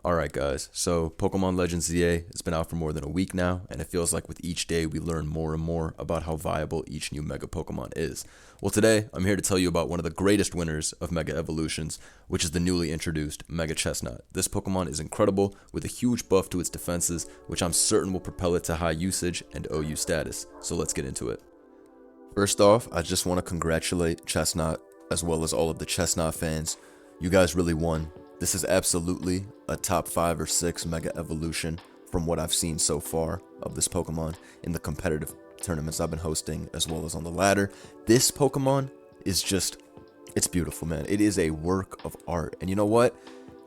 Alright guys, so Pokemon Legends ZA has been out for more than a week now, and it feels like with each day we learn more and more about how viable each new Mega Pokemon is. Well, today I'm here to tell you about one of the greatest winners of Mega Evolutions, which is the newly introduced Mega Chesnaught. This Pokemon is incredible, with a huge buff to its defenses, which I'm certain will propel it to high usage and OU status, so let's get into it. First off, I just want to congratulate Chesnaught, as well as all of the Chesnaught fans. You guys really won. This is absolutely a top 5 or 6 Mega Evolution from what I've seen so far of this Pokemon in the competitive tournaments I've been hosting, as well as on the ladder. This Pokemon is just, it's beautiful, man. It is a work of art. And you know what?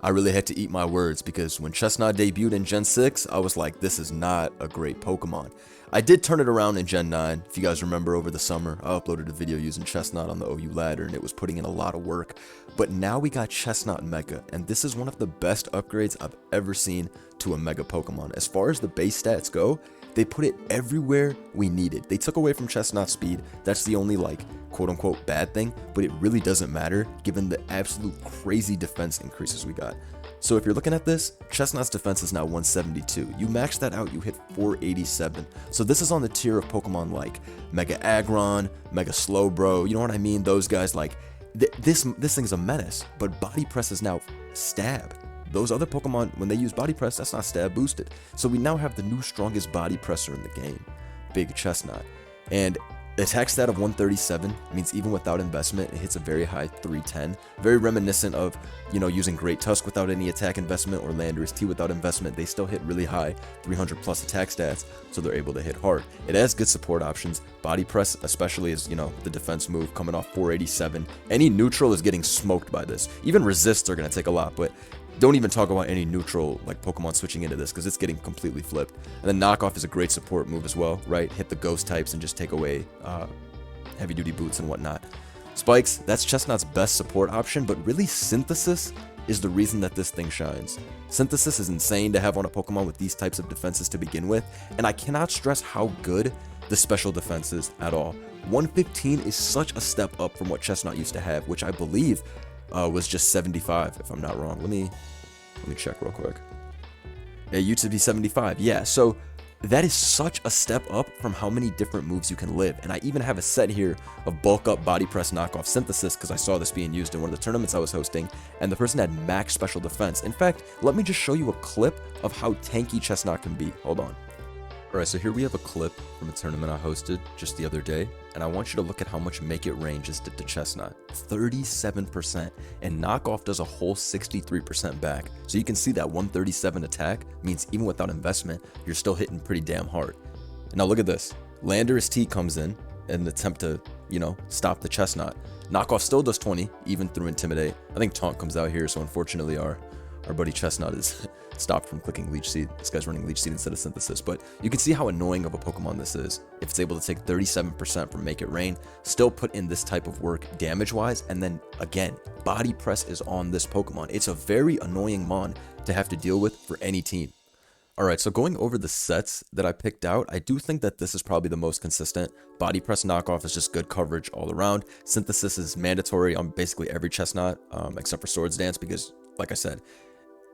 I really had to eat my words, because when Chesnaught debuted in Gen 6, I was like, this is not a great Pokemon. I did turn it around in Gen 9. If you guys remember, over the summer, I uploaded a video using Chesnaught on the OU ladder, and it was putting in a lot of work. But now we got Chesnaught Mega, and this is one of the best upgrades I've ever seen to a Mega Pokemon. As far as the base stats go, they put it everywhere we needed. They took away from Chesnaught's speed. That's the only, like, quote-unquote bad thing, but it really doesn't matter given the absolute crazy defense increases we got. So if you're looking at this, Chesnaught's defense is now 172. You max that out, you hit 487. So this is on the tier of Pokemon like Mega Aggron, Mega Slowbro, you know what I mean? Those guys, like, this thing's a menace, but Body Press is now stab. Those other Pokemon, when they use Body Press, that's not stab boosted. So we now have the new strongest Body Presser in the game, Big Chesnaught. And the attack stat of 137 means even without investment, it hits a very high 310. Very reminiscent of, you know, using Great Tusk without any attack investment or Landorus T without investment. They still hit really high 300 plus attack stats, so they're able to hit hard. It has good support options. Body Press, especially, is, you know, the defense move coming off 487. Any neutral is getting smoked by this. Even resists are going to take a lot, but don't even talk about any neutral like Pokemon switching into this, because it's getting completely flipped. And then Knockoff is a great support move as well, right? Hit the ghost types and just take away heavy duty boots and whatnot. Spikes, that's Chesnaught's best support option, but really Synthesis is the reason that this thing shines. Synthesis is insane to have on a Pokemon with these types of defenses to begin with, and I cannot stress how good the special defense is at all. 115 is such a step up from what Chesnaught used to have, which I believe was just 75, if I'm not wrong. Let me check real quick. It used to be 75. Yeah, so that is such a step up from how many different moves you can live. And I even have a set here of bulk up Body Press Knockoff Synthesis, because I saw this being used in one of the tournaments I was hosting, and the person had max special defense. In fact, let me just show you a clip of how tanky Chesnaught can be. Hold on. Alright, so here we have a clip from a tournament I hosted just the other day, and I want you to look at how much Make It Rain just did to Chesnaught. 37%, and Knockoff does a whole 63% back. So you can see that 137 attack means even without investment, you're still hitting pretty damn hard. And now look at this. Landorus T comes in an attempt to, you know, stop the Chesnaught. Knockoff still does 20, even through Intimidate. I think Taunt comes out here, so unfortunately our buddy Chesnaught is stopped from clicking Leech Seed. This guy's running Leech Seed instead of Synthesis, but you can see how annoying of a Pokemon this is. If it's able to take 37% from Make It Rain, still put in this type of work damage-wise, and then, again, Body Press is on this Pokemon. It's a very annoying Mon to have to deal with for any team. Alright, so going over the sets that I picked out, I do think that this is probably the most consistent. Body Press Knockoff is just good coverage all around. Synthesis is mandatory on basically every Chesnaught, except for Swords Dance, because, like I said,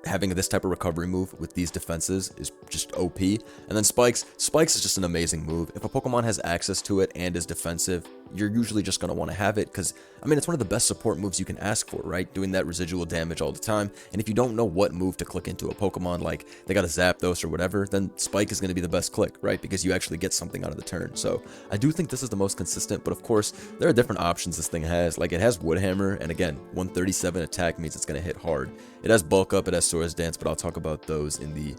having this type of recovery move with these defenses is just OP. And then Spikes is just an amazing move. If a Pokemon has access to it and is defensive, you're usually just going to want to have it, because, I mean, it's one of the best support moves you can ask for, right? Doing that residual damage all the time. And if you don't know what move to click into a Pokemon, like they got a Zapdos or whatever, then Spike is going to be the best click, right? Because you actually get something out of the turn. So I do think this is the most consistent, but of course, there are different options this thing has. Like, it has Wood Hammer, and again, 137 attack means it's going to hit hard. It has Bulk Up, it has Swords Dance, but I'll talk about those in the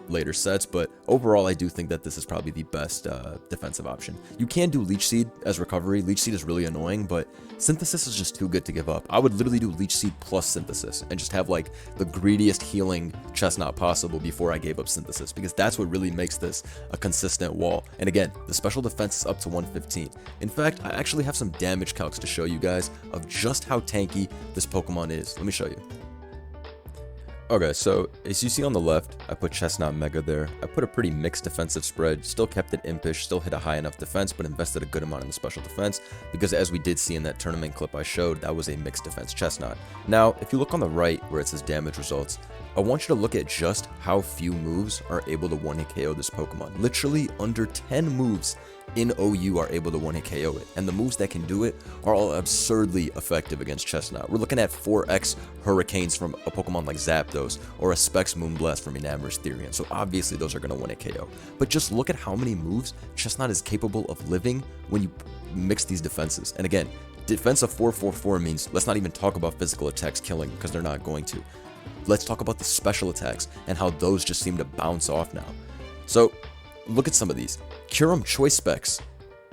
later sets. But overall, I do think that this is probably the best defensive option. You can do Leech Seed as recovery. Leech Seed is really annoying, but Synthesis is just too good to give up. I would literally do Leech Seed plus Synthesis and just have like the greediest healing Chesnaught possible before I gave up Synthesis, because that's what really makes this a consistent wall. And again, the special defense is up to 115. In fact, I actually have some damage calcs to show you guys of just how tanky this Pokemon is. Let me show you. Okay, so as you see on the left, I put Chesnaught Mega there. I put a pretty mixed defensive spread, still kept it impish, still hit a high enough defense, but invested a good amount in the special defense, because as we did see in that tournament clip I showed, that was a mixed defense Chesnaught. Now, if you look on the right where it says damage results, I want you to look at just how few moves are able to one-hit KO this Pokemon. Literally under 10 moves in OU are able to one-hit KO it, and the moves that can do it are all absurdly effective against Chesnaught. We're looking at 4x Hurricanes from a Pokemon like Zapdos, or a Specs Moonblast from Enamorous Therian, so obviously those are going to one-hit KO. But just look at how many moves Chesnaught is capable of living when you mix these defenses. And again, defense of 4-4-4 means let's not even talk about physical attacks killing, because they're not going to. Let's talk about the special attacks and how those just seem to bounce off now. So look at some of these. Kyurem Choice Specs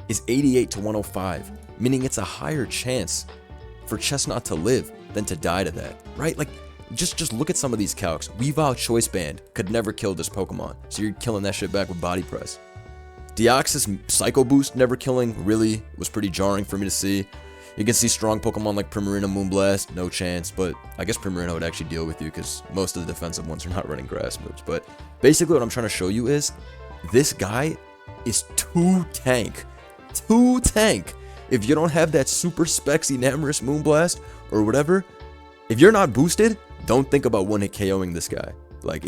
is 88 to 105, meaning it's a higher chance for Chesnaught to live than to die to that, right? Like, just look at some of these calcs. Weavile Choice Band could never kill this Pokemon, so you're killing that shit back with Body Press. Deoxys Psycho Boost never killing really was pretty jarring for me to see. You can see strong Pokemon like Primarina Moonblast, no chance, but I guess Primarina would actually deal with you because most of the defensive ones are not running grass moves. But basically what I'm trying to show you is this guy is too tank. Too tank. If you don't have that super specs Enamorous Moonblast or whatever, if you're not boosted, don't think about one-hit KOing this guy. Like,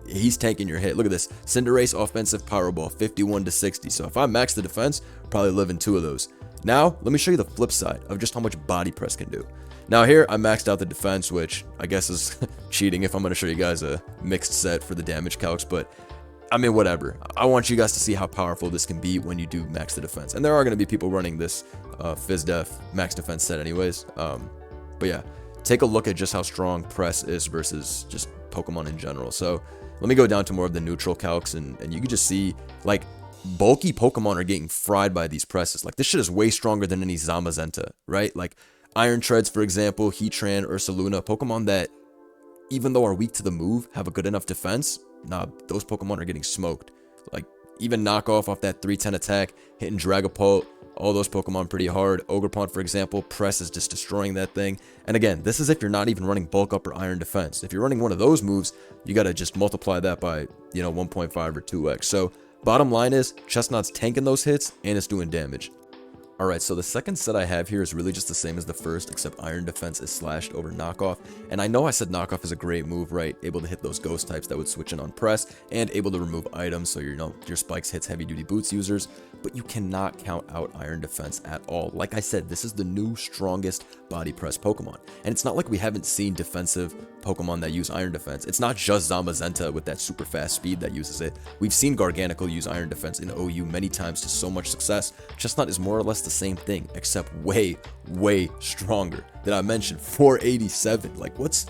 he's tanking your hit. Look at this. Cinderace Offensive Powerball, 51 to 60. So if I max the defense, probably live in 2 of those. Now, let me show you the flip side of just how much Body Press can do. Now here, I maxed out the defense, which I guess is cheating if I'm going to show you guys a mixed set for the damage calcs, but I mean, whatever. I want you guys to see how powerful this can be when you do max the defense. And there are going to be people running this FizzDef max defense set anyways. But yeah, take a look at just how strong Press is versus just Pokemon in general. So let me go down to more of the neutral calcs, and you can just see, like, bulky Pokemon are getting fried by these presses. Like, this shit is way stronger than any Zamazenta, right? Like, Iron Treads, for example, Heatran, Ursaluna, Pokemon that, even though are weak to the move, have a good enough defense, nah, those Pokemon are getting smoked. Like, even Knockoff off that 310 attack, hitting Dragapult, all those Pokemon pretty hard. Ogerpon, for example, Press is just destroying that thing. And again, this is if you're not even running Bulk Up or Iron Defense. If you're running one of those moves, you gotta just multiply that by, 1.5 or 2x. So, bottom line is, Chesnaught's tanking those hits, and it's doing damage. Alright, so the second set I have here is really just the same as the first, except Iron Defense is slashed over Knockoff. And I know I said Knockoff is a great move, right? Able to hit those ghost types that would switch in on Press, and able to remove items, so your Spikes hits heavy duty boots users. But you cannot count out Iron Defense at all. Like I said, this is the new strongest Body Press Pokemon. And it's not like we haven't seen defensive Pokemon that use Iron Defense. It's not just Zamazenta with that super fast speed that uses it. We've seen Garganacl use Iron Defense in OU many times to so much success. Chesnaught is more or less the same thing, except way, way stronger. Did I mention 487? Like, what's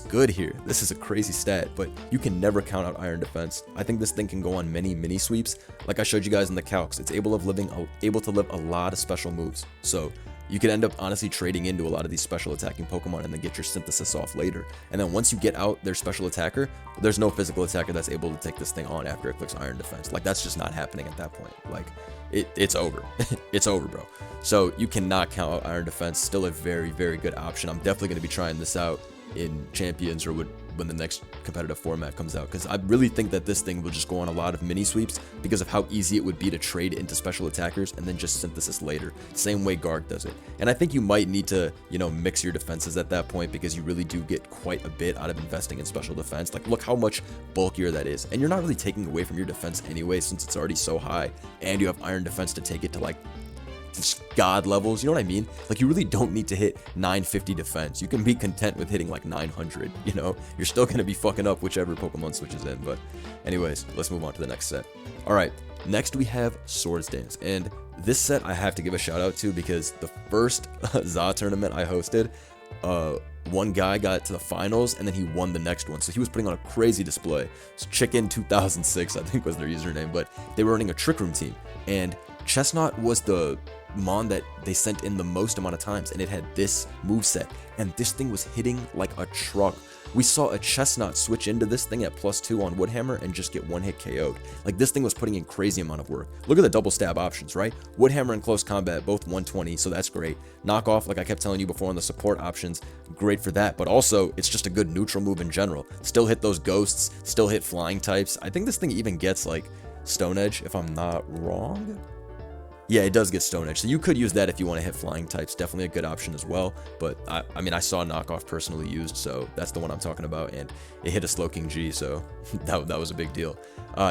good here? This is a crazy stat, but you can never count out Iron Defense. I think this thing can go on many mini sweeps. Like I showed you guys in the calcs, it's able to live a lot of special moves. So you could end up honestly trading into a lot of these special attacking Pokemon and then get your synthesis off later. And then once you get out their special attacker, there's no physical attacker that's able to take this thing on after it clicks Iron Defense. Like, that's just not happening at that point. Like, it's over. It's over, bro. So you cannot count out Iron Defense. Still a very, very good option. I'm definitely going to be trying this out in Champions or when the next competitive format comes out, because I really think that this thing will just go on a lot of mini sweeps because of how easy it would be to trade into special attackers and then just synthesis later, same way Garg does it. And I think you might need to, mix your defenses at that point, because you really do get quite a bit out of investing in special defense. Like, look how much bulkier that is, and you're not really taking away from your defense anyway, since it's already so high, and you have Iron Defense to take it to, like, god levels. You know what I mean? Like, you really don't need to hit 950 defense. You can be content with hitting like 900. You're still going to be fucking up whichever Pokemon switches in. But anyways, let's move on to the next set. All right, next we have Swords Dance, and this set I have to give a shout out to, because the first ZA tournament I hosted, one guy got to the finals and then he won the next one, so he was putting on a crazy display. So Chicken 2006 I think was their username, but they were running a Trick Room team, and Chesnaught was the Mon that they sent in the most amount of times, and it had this moveset, and this thing was hitting like a truck. We saw a Chesnaught switch into this thing at +2 on Woodhammer and just get one hit KO'd. Like, this thing was putting in crazy amount of work. Look at the double stab options, right? Woodhammer and close combat, both 120, so that's great. Knockoff, like I kept telling you before on the support options, great for that, but also it's just a good neutral move in general. Still hit those ghosts, still hit flying types. I think this thing even gets like Stone Edge, if I'm not wrong. Yeah, it does get Stone Edge, so you could use that if you want to hit flying types. Definitely a good option as well, but I mean, I saw Knockoff personally used, so that's the one I'm talking about, and it hit a Slowking G, so that was a big deal.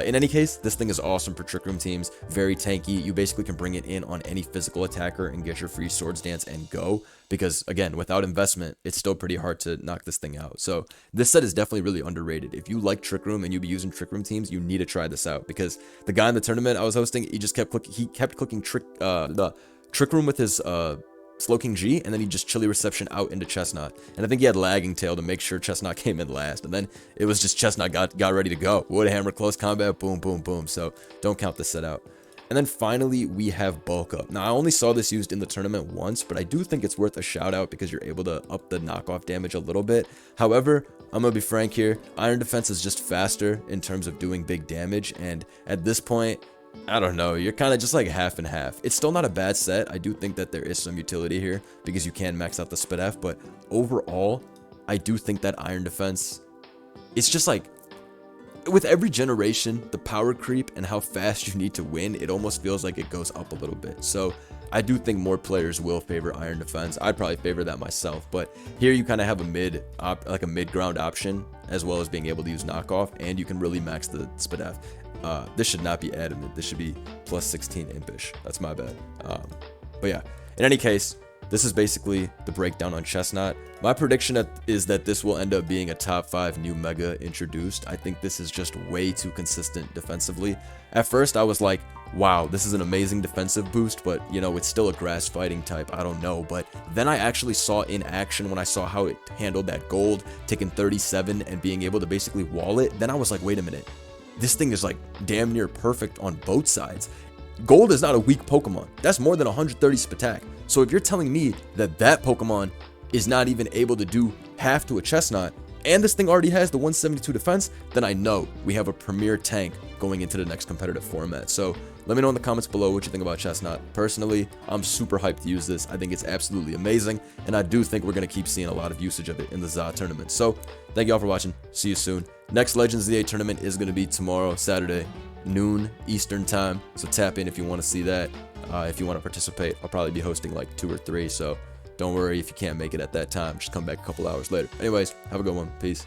In any case, this thing is awesome for Trick Room teams, very tanky. You basically can bring it in on any physical attacker and get your free Swords Dance and go, because again, without investment, it's still pretty hard to knock this thing out. So this set is definitely really underrated. If you like Trick Room and you be using Trick Room teams, you need to try this out, because the guy in the tournament I was hosting, he kept clicking the Trick Room with his Slowking G, and then he just chilly reception out into Chesnaught. And I think he had lagging tail to make sure Chesnaught came in last, and then it was just Chesnaught got ready to go. Woodhammer, close combat, boom, boom, boom. So don't count this set out. And then finally, we have Bulk Up. Now, I only saw this used in the tournament once, but I do think it's worth a shout out because you're able to up the knockoff damage a little bit. However, I'm going to be frank here, Iron Defense is just faster in terms of doing big damage, and at this point, I don't know, you're kind of just like half and half. It's still not a bad set. I do think that there is some utility here because you can max out the SpDef, but overall, I do think that Iron Defense, it's just like, with every generation, the power creep and how fast you need to win, it almost feels like it goes up a little bit. So I do think more players will favor Iron Defense. I'd probably favor that myself, but here you kind of have a mid-ground option, as well as being able to use knockoff, and you can really max the SpDef. This should not be adamant. This should be +16 impish. That's my bad. But yeah, in any case, this is basically the breakdown on Chesnaught. My prediction is that this will end up being a top 5 new mega introduced. I think this is just way too consistent defensively. At first, I was like, wow, this is an amazing defensive boost, but, you know, it's still a grass fighting type. I don't know. But then I actually saw in action when I saw how it handled that gold, taking 37 and being able to basically wall it. Then I was like, wait a minute. This thing is like damn near perfect on both sides. Gold is not a weak Pokemon. That's more than 130 Spatak. So if you're telling me that that Pokemon is not even able to do half to a Chesnaught, and this thing already has the 172 defense, then I know we have a premier tank going into the next competitive format. So let me know in the comments below what you think about Chesnaught. Personally, I'm super hyped to use this. I think it's absolutely amazing, and I do think we're going to keep seeing a lot of usage of it in the ZA tournament. So thank you all for watching. See you soon. Next Legends ZA tournament is going to be tomorrow, Saturday, noon Eastern time. So tap in if you want to see that. If you want to participate, I'll probably be hosting like 2 or 3. So don't worry if you can't make it at that time. Just come back a couple hours later. Anyways, have a good one. Peace.